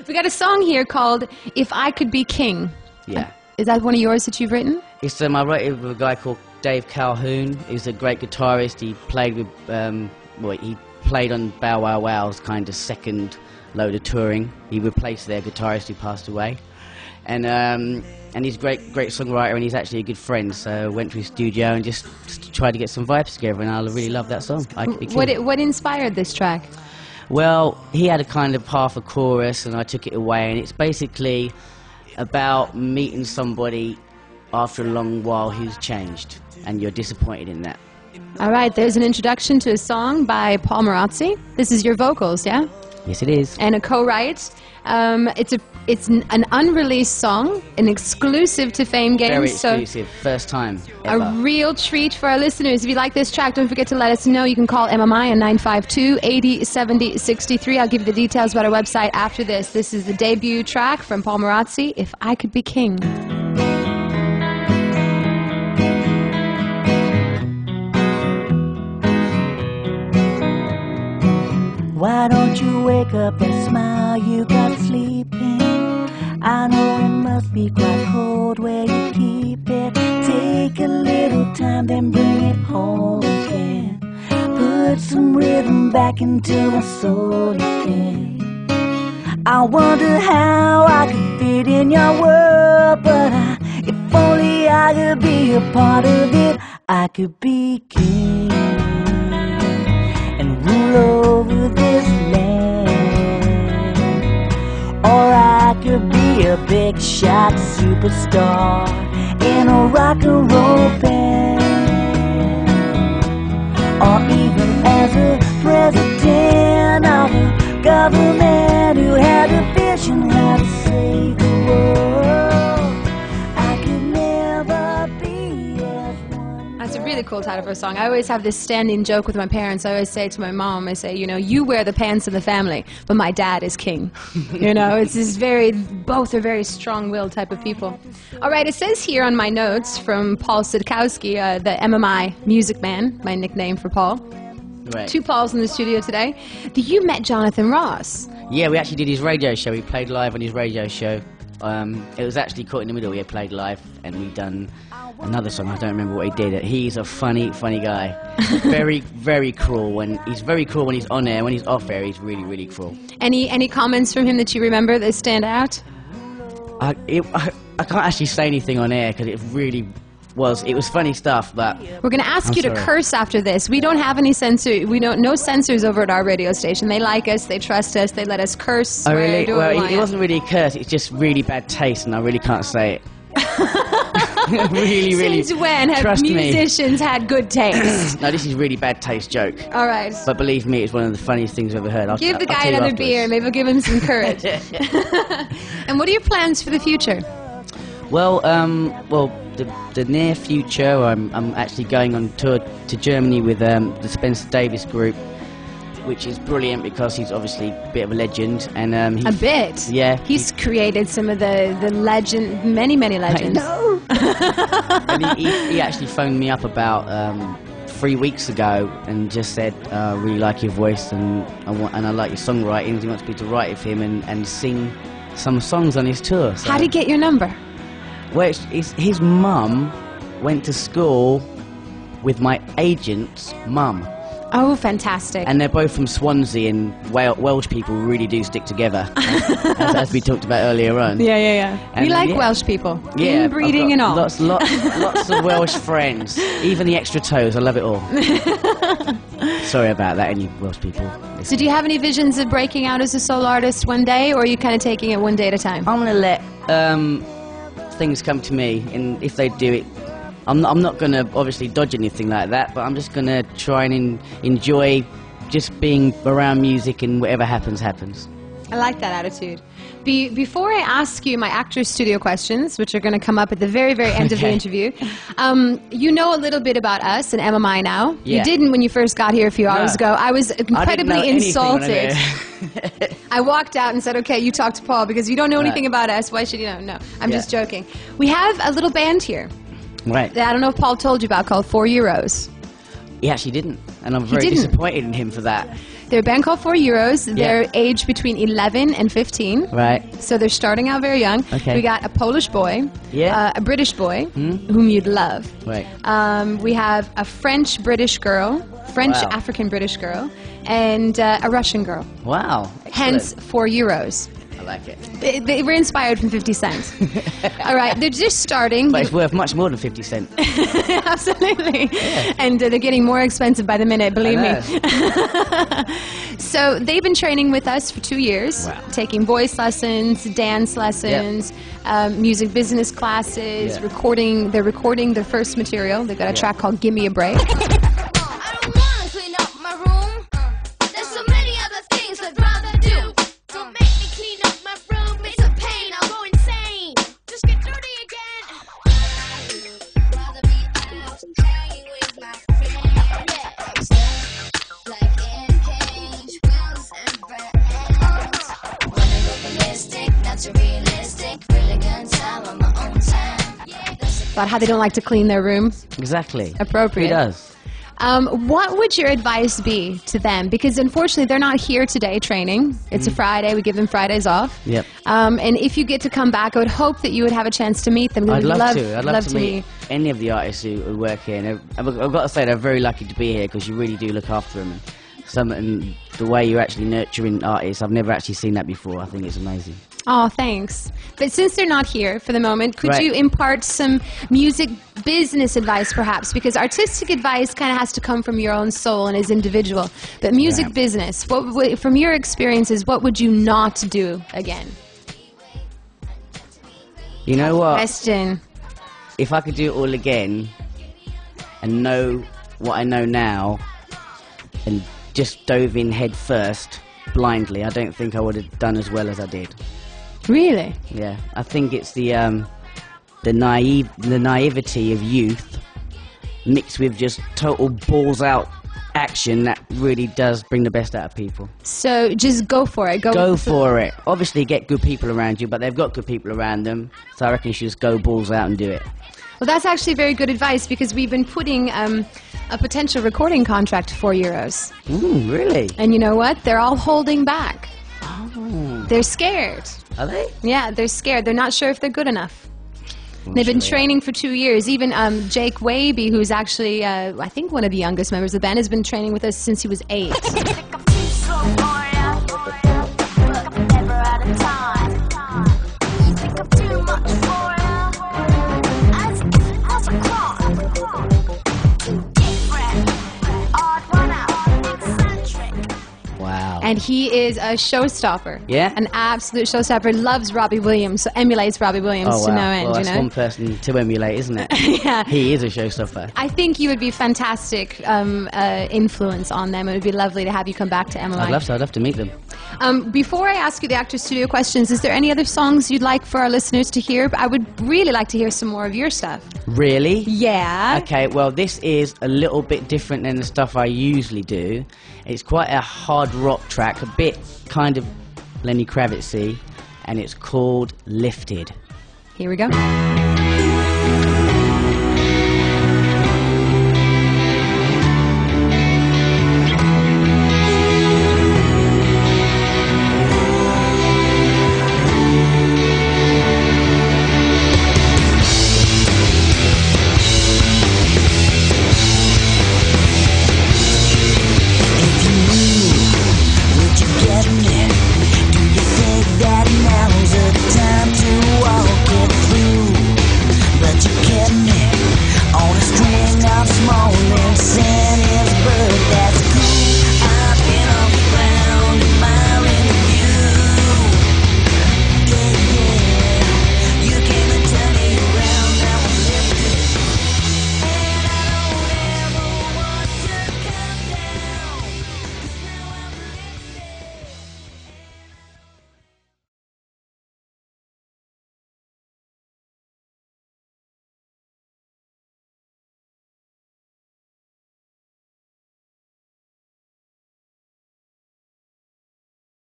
We got a song here called "If I Could Be King." Yeah. Is that one of yours that you've written? It's I wrote it with a guy called Dave Calhoun. He's a great guitarist. He played with he played on Bow Wow Wow's kind of second load of touring. He replaced their guitarist who passed away, and he's a great songwriter, and he's actually a good friend. So I went to his studio and just tried to get some vibes together, and I really love that song. I Could Be King. What inspired this track? Well, he had a kind of half a chorus, and I took it away, and it's basically about meeting somebody after a long while who's changed, and you're disappointed in that. All right, there's an introduction to a song by Paul Marazzi. This is your vocals, yeah? Yes, it is. And a co-write. It's an unreleased song, an exclusive to Fame Games. Very exclusive, first time ever. A real treat for our listeners. If you like this track, don't forget to let us know. You can call MMI on 952-8070-63. I'll give you the details about our website after this. This is the debut track from Paul Marazzi, If I Could Be King. Why don't you wake up and smile you got sleeping? I know it must be quite cold where you keep it. Take a little time, then bring it home again. Put some rhythm back into my soul again. I wonder how I could fit in your world, but if only I could be a part of it. I could be king and rule over this land, or I could be a big shot superstar in a rock and roll band, or even as a president of a government who had a vision how to save the world. I could never be as one. That's a really cool title for a song. I always have this standing joke with my parents. I always say to my mom, I say, you know, you wear the pants in the family, but my dad is king. You know, it's this both are very strong-willed type of people. All right, it says here on my notes from Paul Sidkowski, the MMI music man, my nickname for Paul. Right. Two Pauls in the studio today. You met Jonathan Ross. Yeah, we actually did his radio show. We played live on his radio show. It was actually caught in the middle. We had played live, and we'd done another song. I don't remember what he did. He's a funny guy. Very, very cruel. He's very cruel when he's on air. When he's off air, he's really, really cruel. Any comments from him that you remember that stand out? I can't actually say anything on air because it was funny stuff, but we're going to ask you to curse after this. We don't have any censor. No censors over at our radio station. They like us. They trust us. They let us curse. Oh, really? Well, it wasn't really a curse. It's just really bad taste, and I really can't say it. really. Since when have musicians had good taste? No, this is really bad taste joke. All right. But believe me, it's one of the funniest things I've ever heard. Give the guy another beer. Maybe we'll give him some courage. And what are your plans for the future? Well, the near future, I'm actually going on tour to Germany with the Spencer Davis group, which is brilliant because he's obviously a bit of a legend. And a bit? Yeah. He's created some of the many legends. I know. And he actually phoned me up about 3 weeks ago and just said, I really like your voice and I like your songwriting. He wants me to write with him and sing some songs on his tour. So. How did he get your number? Well, his mum went to school with my agent's mum. Oh, fantastic. And they're both from Swansea, and Welsh people really do stick together, as we talked about earlier on. Yeah. And we like Welsh people. Yeah, inbreeding and all. Lots of Welsh friends. Even the extra toes, I love it all. Sorry about that, any Welsh people. So do you have any visions of breaking out as a solo artist one day, or are you kind of taking it one day at a time? I'm going to let things come to me, and if they do it, I'm not going to obviously dodge anything like that, but I'm just going to try and enjoy just being around music, and whatever happens, happens. I like that attitude. Before I ask you my Actors Studio questions, which are going to come up at the very, very end of the interview, you know a little bit about us and MMI now. Yeah. You didn't when you first got here a few hours ago. I was incredibly insulted. I walked out and said, okay, you talk to Paul because you don't know anything about us. Why should you know? No, I'm just joking. We have a little band here. Right. That I don't know if Paul told you about, called 4 Euros. He actually didn't, and I'm very disappointed in him for that. They're a band called 4 Euros. Yeah. They're aged between 11 and 15. Right. So they're starting out very young. Okay. We got a Polish boy, Yeah. a British boy, whom you'd love. Right. We have a French-British girl, Wow. French-African-British girl, and a Russian girl. Wow. Hence Excellent. 4 Euros. I like it. They were inspired from 50 Cent. All right, they're just starting. But it's worth much more than 50 cents. Absolutely. Yeah. And they're getting more expensive by the minute, believe me. So they've been training with us for 2 years, Wow. taking voice lessons, dance lessons, music business classes, Yeah. They're recording their first material. They've got a track called Gimme a Break. I don't wanna clean up my room. There's so many other things I'd rather do. Don't make me clean up my room. It's a pain. I'll go insane. Just get dirty again. I'd rather be out hanging with my friends. Like in Page, Wills and Friends. Wanna go ballistic, not too realistic. Really good time on my own time. About how they don't like to clean their room. Exactly. Appropriate. Who does? What would your advice be to them? Because unfortunately, they're not here today training. It's a Friday. We give them Fridays off. Yep. And if you get to come back, I would hope that you would have a chance to meet them. I'd love to. I'd love to meet any of the artists who work here. And I've got to say, they're very lucky to be here because you really do look after them. And the way you're actually nurturing artists, I've never actually seen that before. I think it's amazing. Oh, thanks. But since they're not here for the moment, could Right. you impart some music business advice, perhaps? Because artistic advice kind of has to come from your own soul and as individual. But music Right. business, from your experiences, what would you not do again? You know what? Question. If I could do it all again and know what I know now and just dove in head first blindly, I don't think I would have done as well as I did. Really? Yeah, I think it's the naivety of youth mixed with just total balls out action that really does bring the best out of people. So just go for it. Go for it. Obviously get good people around you, but they've got good people around them, so I reckon you should just go balls out and do it. Well, that's actually very good advice because we've been putting a potential recording contract to 4 Euros. Really? And you know what? They're all holding back. Oh. They're scared. Are they? Yeah, they're scared. They're not sure if they're good enough. They've been training for 2 years. Even Jake Waby, who's actually, I think, one of the youngest members of the band, has been training with us since he was 8. Wow. And he is a showstopper. Yeah? An absolute showstopper. Loves Robbie Williams, so emulates Robbie Williams Oh, wow. to no end, Well, you that's know? one person to emulate, isn't it? Yeah. He is a showstopper. I think you would be fantastic influence on them. It would be lovely to have you come back to MLI. I'd love to. I'd love to meet them. Before I ask you the Actor Studio questions, is there any other songs you'd like for our listeners to hear? I would really like to hear some more of your stuff. Really? Yeah. Okay, well, this is a little bit different than the stuff I usually do. It's quite a hard rock track, a bit kind of Lenny Kravitz-y, and it's called Lifted. Here we go.